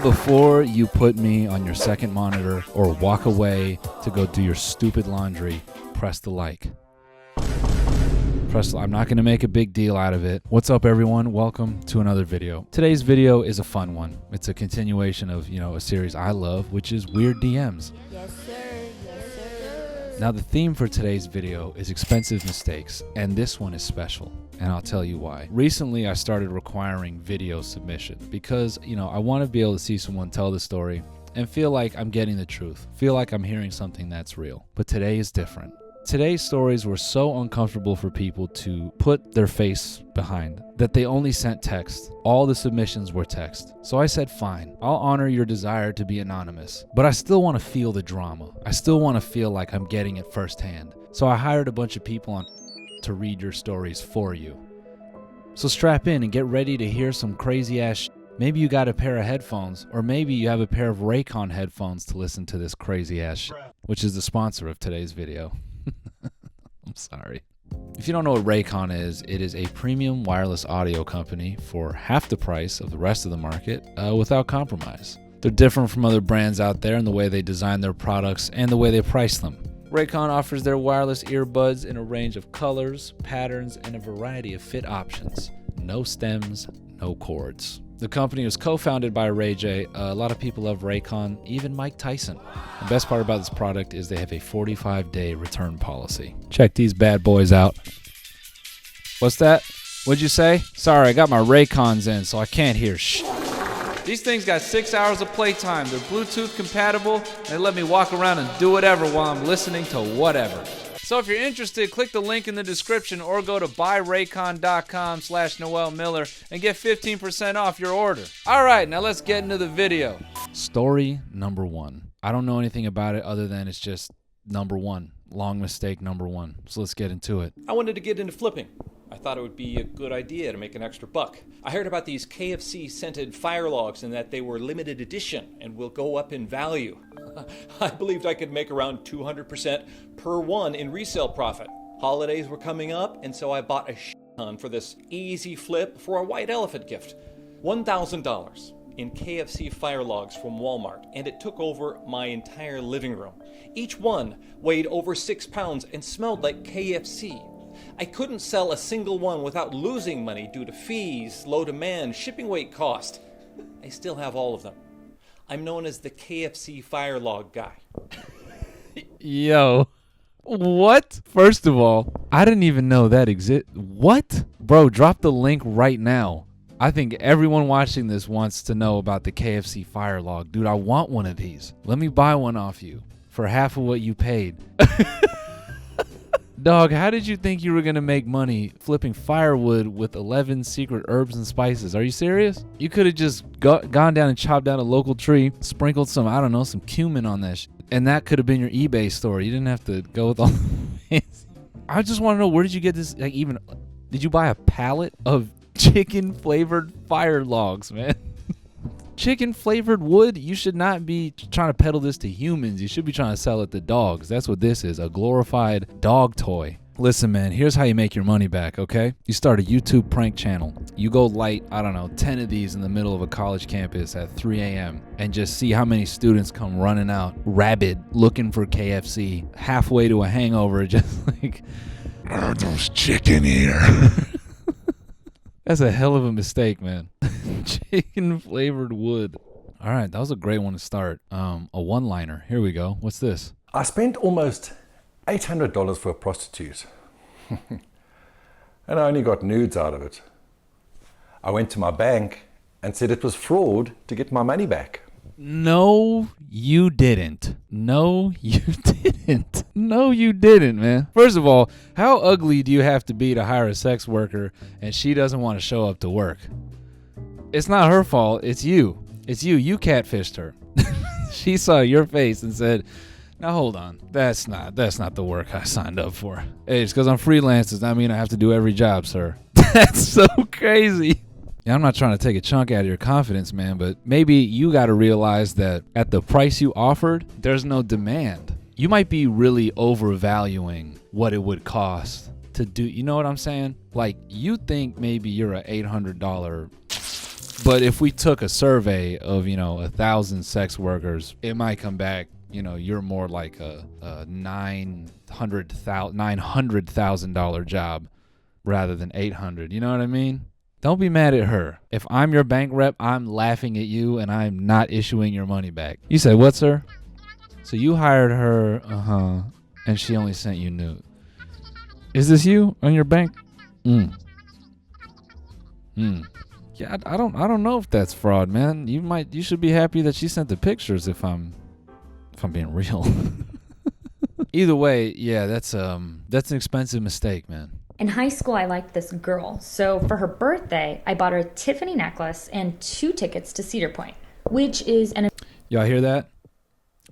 Before you put me on your second monitor or walk away to go do your stupid laundry, press the like. I'm not going to make a big deal out of it. What's up, everyone? Welcome to another video. Today's video is a fun one. It's a continuation of, a series I love, which is Weird DMs. Yes, sir. Yes, sir. Now, the theme for today's video is expensive mistakes, and this one is special, and I'll tell you why. Recently, I started requiring video submission because, I want to be able to see someone tell the story and feel like I'm getting the truth, feel like I'm hearing something that's real. But today is different. Today's stories were so uncomfortable for people to put their face behind that they only sent text. All the submissions were text. So I said, fine, I'll honor your desire to be anonymous, but I still want to feel the drama. I still want to feel like I'm getting it firsthand. So I hired a bunch of people to read your stories for you. So strap in and get ready to hear some crazy ass Maybe you got a pair of headphones, or maybe you have a pair of Raycon headphones to listen to this crazy ass which is the sponsor of today's video. I'm sorry. If you don't know what Raycon is, it is a premium wireless audio company for half the price of the rest of the market without compromise. They're different from other brands out there in the way they design their products and the way they price them. Raycon offers their wireless earbuds in a range of colors, patterns, and a variety of fit options. No stems, no cords. The company was co-founded by Ray J. A lot of people love Raycon, even Mike Tyson. The best part about this product is they have a 45-day return policy. Check these bad boys out. What's that? What'd you say? Sorry, I got my Raycons in, so I can't hear shh. These things got 6 hours of playtime. They're Bluetooth compatible, and they let me walk around and do whatever while I'm listening to whatever. So if you're interested, click the link in the description or go to buyraycon.com/Noel Miller and get 15% off your order. All right, now let's get into the video. Story number one. I don't know anything about it other than it's just number one. Long mistake number one. So let's get into it. I wanted to get into flipping. I thought it would be a good idea to make an extra buck. I heard about these KFC scented fire logs and that they were limited edition and will go up in value. I believed I could make around 200% per one in resale profit. Holidays were coming up, and so I bought a ton for this easy flip for a white elephant gift. $1,000 in KFC fire logs from Walmart, and it took over my entire living room. Each one weighed over 6 pounds and smelled like KFC. I couldn't sell a single one without losing money due to fees, low demand, shipping weight cost. I still have all of them. I'm known as the KFC fire log guy. Yo, what? First of all, I didn't even know that exists. What? Bro, drop the link right now. I think everyone watching this wants to know about the KFC fire log. Dude, I want one of these. Let me buy one off you for half of what you paid. Dog, how did you think you were going to make money flipping firewood with 11 secret herbs and spices? Are you serious? You could have just gone down and chopped down a local tree, sprinkled some cumin on that and that could have been your eBay store. You didn't have to go with all the I just want to know, where did you get this? Did you buy a pallet of chicken flavored fire logs, man? Chicken flavored wood? You should not be trying to peddle this to humans. You should be trying to sell it to dogs. That's what this is, a glorified dog toy. Listen, man, here's how you make your money back, okay? You start a YouTube prank channel. You go light, 10 of these in the middle of a college campus at 3 a.m. and just see how many students come running out, rabid, looking for KFC, halfway to a hangover, just like, there's chicken here. That's a hell of a mistake, man. Chicken flavored wood. All right, that was a great one to start. A one-liner. Here we go. What's this? I spent almost $800 for a prostitute. And I only got nudes out of it. I went to my bank and said it was fraud to get my money back. No, you didn't. No, you didn't. No, you didn't, man. First of all, how ugly do you have to be to hire a sex worker and she doesn't want to show up to work? It's not her fault. It's you. It's you. You catfished her. She saw your face and said, now hold on. That's not the work I signed up for. Hey, it's because I'm freelance. Does that mean I have to do every job, sir? That's so crazy. Yeah, I'm not trying to take a chunk out of your confidence, man, but maybe you got to realize that at the price you offered, there's no demand. You might be really overvaluing what it would cost to do, you know what I'm saying? Like, you think maybe you're a $800 But if we took a survey of, 1,000 sex workers, it might come back, you're more like a $900,000 job rather than 800. You know what I mean? Don't be mad at her. If I'm your bank rep, I'm laughing at you and I'm not issuing your money back. You said what, sir? So you hired her, and she only sent you nude. Is this you on your bank? Yeah, I don't know if that's fraud, man. You should be happy that she sent the pictures if I'm being real. Either way, yeah, that's an expensive mistake, man. In high school, I liked this girl, so for her birthday, I bought her a Tiffany necklace and 2 tickets to Cedar Point, which is an... Y'all hear that?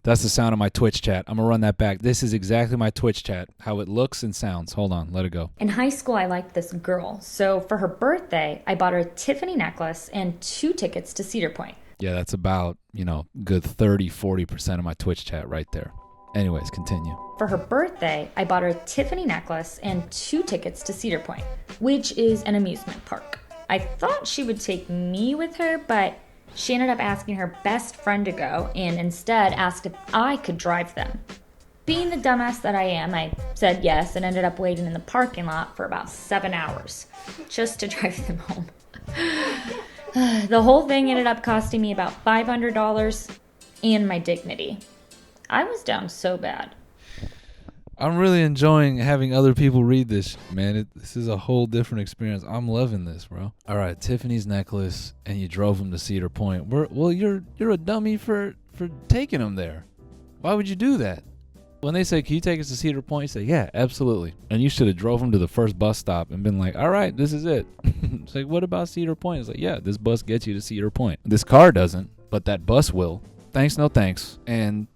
That's the sound of my Twitch chat. I'm going to run that back. This is exactly my Twitch chat, how it looks and sounds. Hold on, let it go. In high school, I liked this girl, so for her birthday, I bought her a Tiffany necklace and 2 tickets to Cedar Point. Yeah, that's about, good 30-40% of my Twitch chat right there. Anyways, continue. For her birthday, I bought her a Tiffany necklace and 2 tickets to Cedar Point, which is an amusement park. I thought she would take me with her, but she ended up asking her best friend to go and instead asked if I could drive them. Being the dumbass that I am, I said yes and ended up waiting in the parking lot for about 7 hours just to drive them home. The whole thing ended up costing me about $500 and my dignity. I was down so bad. I'm really enjoying having other people read this, man. This is a whole different experience. I'm loving this, bro. All right, Tiffany's necklace, and you drove him to Cedar Point. Well, you're a dummy for taking him there. Why would you do that? When they say, "Can you take us to Cedar Point?" You say, "Yeah, absolutely." And you should have drove him to the first bus stop and been like, "All right, this is it." It's like, "What about Cedar Point?" It's like, "Yeah, this bus gets you to Cedar Point. This car doesn't, but that bus will." Thanks, no thanks. And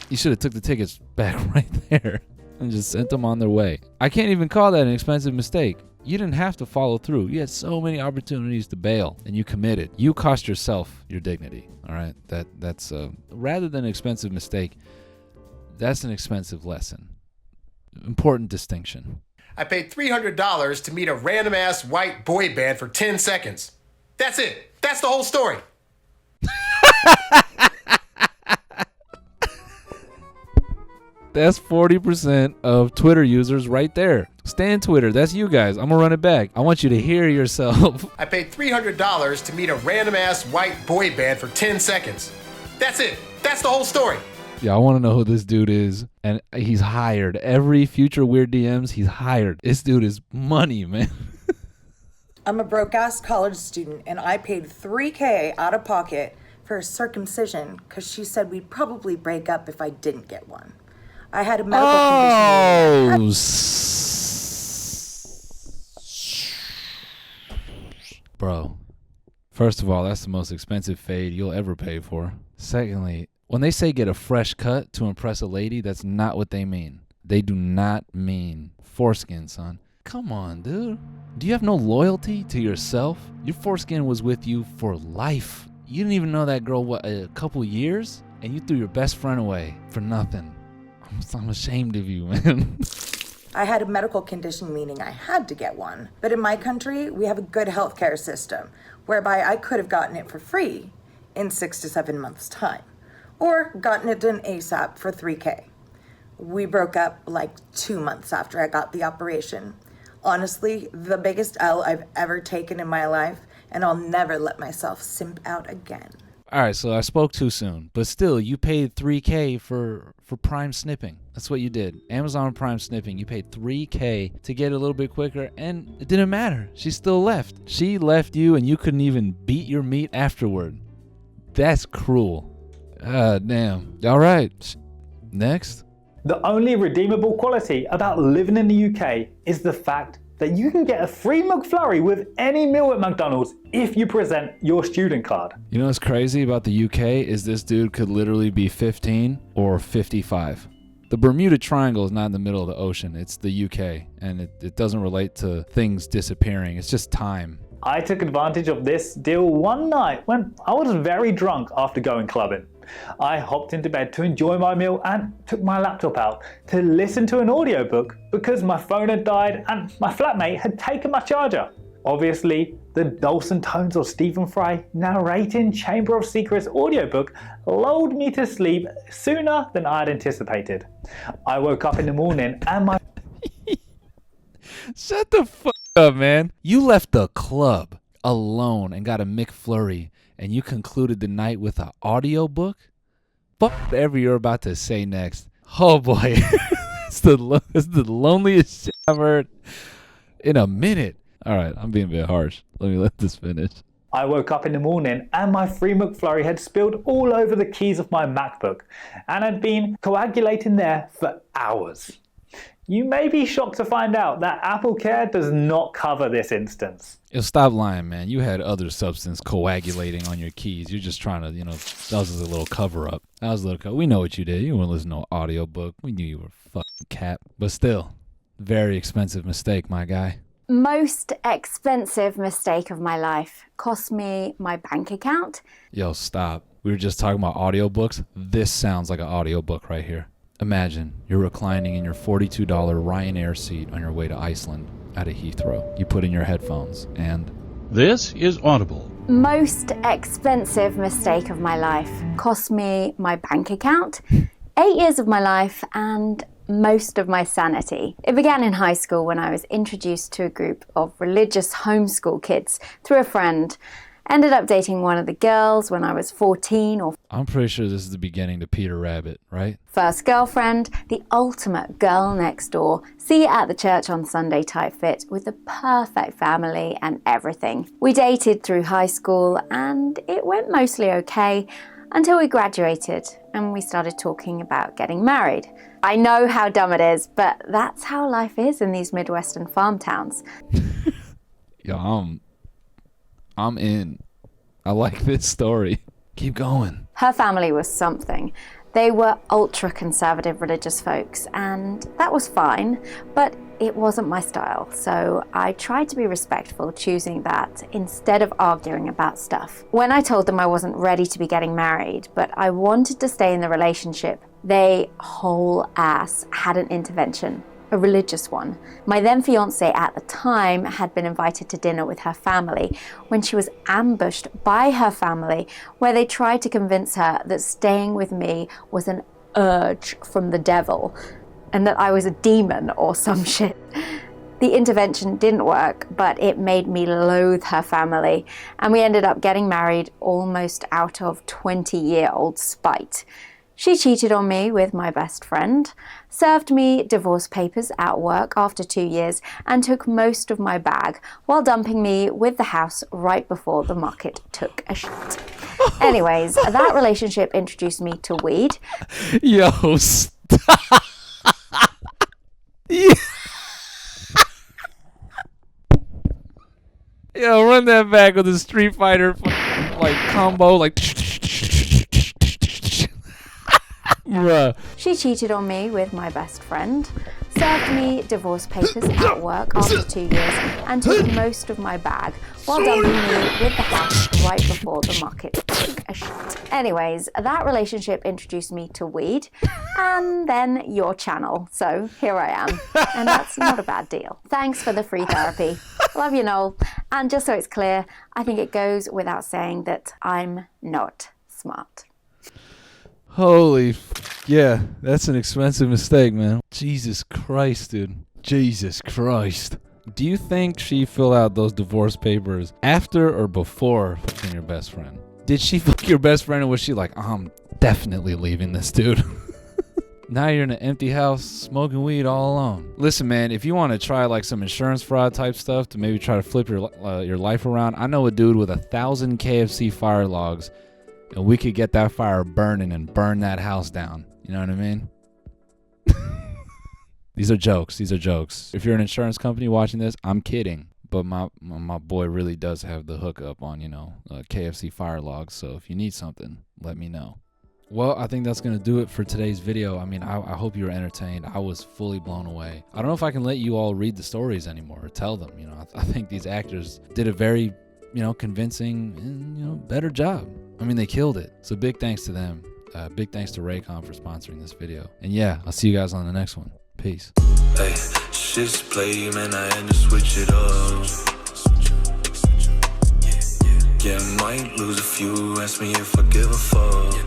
you should have took the tickets back right there and just sent them on their way. I can't even call that an expensive mistake. You didn't have to follow through. You had so many opportunities to bail, and you committed. You cost yourself your dignity. All right, that's rather than an expensive mistake, that's an expensive lesson. Important distinction. I paid $300 to meet a random-ass white boy band for 10 seconds. That's it. That's the whole story. That's 40% of Twitter users right there. Stan Twitter, that's you guys. I'm going to run it back. I want you to hear yourself. I paid $300 to meet a random-ass white boy band for 10 seconds. That's it. That's the whole story. Yeah, I want to know who this dude is. And he's hired. Every future Weird DMs, he's hired. This dude is money, man. I'm a broke-ass college student, and I paid $3,000 out of pocket for a circumcision because she said we'd probably break up if I didn't get one. I had a medical condition. Bro, first of all, that's the most expensive fade you'll ever pay for. Secondly, when they say get a fresh cut to impress a lady, that's not what they mean. They do not mean foreskin, son. Come on, dude. Do you have no loyalty to yourself? Your foreskin was with you for life. You didn't even know that girl, a couple years? And you threw your best friend away for nothing. I'm ashamed of you, man. I had a medical condition, meaning I had to get one. But in my country, we have a good healthcare system, whereby I could have gotten it for free in 6 to 7 months' time, or gotten it done ASAP for $3,000. We broke up like 2 months after I got the operation. Honestly, the biggest L I've ever taken in my life, and I'll never let myself simp out again. All right, so I spoke too soon, but still, you paid $3,000 for Prime snipping. That's what you did. Amazon Prime snipping. You paid $3,000 to get it a little bit quicker, and it didn't matter. She still left. She left you, and you couldn't even beat your meat afterward. That's cruel. Damn. All right. Next. The only redeemable quality about living in the UK is the fact that you can get a free McFlurry with any meal at McDonald's if you present your student card. You know what's crazy about the UK is this dude could literally be 15 or 55. The Bermuda Triangle is not in the middle of the ocean. It's the UK, and it doesn't relate to things disappearing. It's just time. I took advantage of this deal one night when I was very drunk after going clubbing. I hopped into bed to enjoy my meal and took my laptop out to listen to an audiobook because my phone had died and my flatmate had taken my charger. Obviously, the dulcet tones of Stephen Fry narrating Chamber of Secrets audiobook lulled me to sleep sooner than I had anticipated. I woke up in the morning and my Shut the fuck up, man. You left the club alone and got a McFlurry, and you concluded the night with an audiobook? Fuck whatever you're about to say next. Oh boy. it's the loneliest shit I've heard in a minute. All right, I'm being a bit harsh. Let this finish. I woke up in the morning and my free McFlurry had spilled all over the keys of my MacBook and had been coagulating there for hours. You may be shocked to find out that Apple Care does not cover this instance. Yo, stop lying, man. You had other substance coagulating on your keys. You're just trying to, that was a little cover up. We know what you did. You weren't listening to an audiobook. We knew you were a fucking cat. But still, very expensive mistake, my guy. Most expensive mistake of my life. Cost me my bank account. Yo, stop. We were just talking about audiobooks. This sounds like an audiobook right here. Imagine you're reclining in your $42 Ryanair seat on your way to Iceland at a Heathrow. You put in your headphones and... This is Audible. Most expensive mistake of my life. Cost me my bank account, 8 years of my life, and most of my sanity. It began in high school when I was introduced to a group of religious homeschool kids through a friend. Ended up dating one of the girls when I was 14 or... I'm pretty sure this is the beginning to Peter Rabbit, right? First girlfriend, the ultimate girl next door, see you at the church on Sunday type fit with the perfect family and everything. We dated through high school and it went mostly okay until we graduated and we started talking about getting married. I know how dumb it is, but that's how life is in these Midwestern farm towns. Yo, I'm in. I like this story. Keep going. Her family was something. They were ultra-conservative religious folks, and that was fine, but it wasn't my style, so I tried to be respectful, choosing that instead of arguing about stuff. When I told them I wasn't ready to be getting married, but I wanted to stay in the relationship, they whole ass had an intervention. A religious one. My then fiance at the time had been invited to dinner with her family when she was ambushed by her family, where they tried to convince her that staying with me was an urge from the devil and that I was a demon or some shit. The intervention didn't work, but it made me loathe her family, and we ended up getting married almost out of 20-year-old spite. She cheated on me with my best friend, served me divorce papers at work after 2 years, and took most of my bag while dumping me with the house right before the market took a shit. Anyways, that relationship introduced me to weed. Yo, stop. Yeah. Yo, run that back with a Street Fighter combo, Bruh. She cheated on me with my best friend, served me divorce papers at work after 2 years, and took most of my bag while dumping me with the house right before the market took a shit. Anyways, that relationship introduced me to weed, and then your channel. So here I am, and that's not a bad deal. Thanks for the free therapy. Love you, Noel. And just so it's clear, I think it goes without saying that I'm not smart. Holy yeah, that's an expensive mistake, man. Jesus Christ, dude. Jesus Christ. Do you think she filled out those divorce papers after or before fucking your best friend? Did she fuck your best friend, or was she like, I'm definitely leaving this dude? Now you're in an empty house smoking weed all alone. Listen, man, if you want to try some insurance fraud type stuff to maybe try to flip your life around, I know a dude with 1,000 KFC fire logs, and we could get that fire burning and burn that house down. You know what I mean? These are jokes. If you're an insurance company watching this, I'm kidding. But my boy really does have the hookup on, KFC fire logs. So if you need something, let me know. Well, I think that's going to do it for today's video. I mean, I hope you were entertained. I was fully blown away. I don't know if I can let you all read the stories anymore or tell them. I think these actors did a very, convincing and, better job. I mean, they killed it. So big thanks to them. Big thanks to Raycon for sponsoring this video. And yeah, I'll see you guys on the next one. Peace. Hey, shit's play, man, I had to switch it up. Yeah, I might lose a few, ask me if I give a fuck.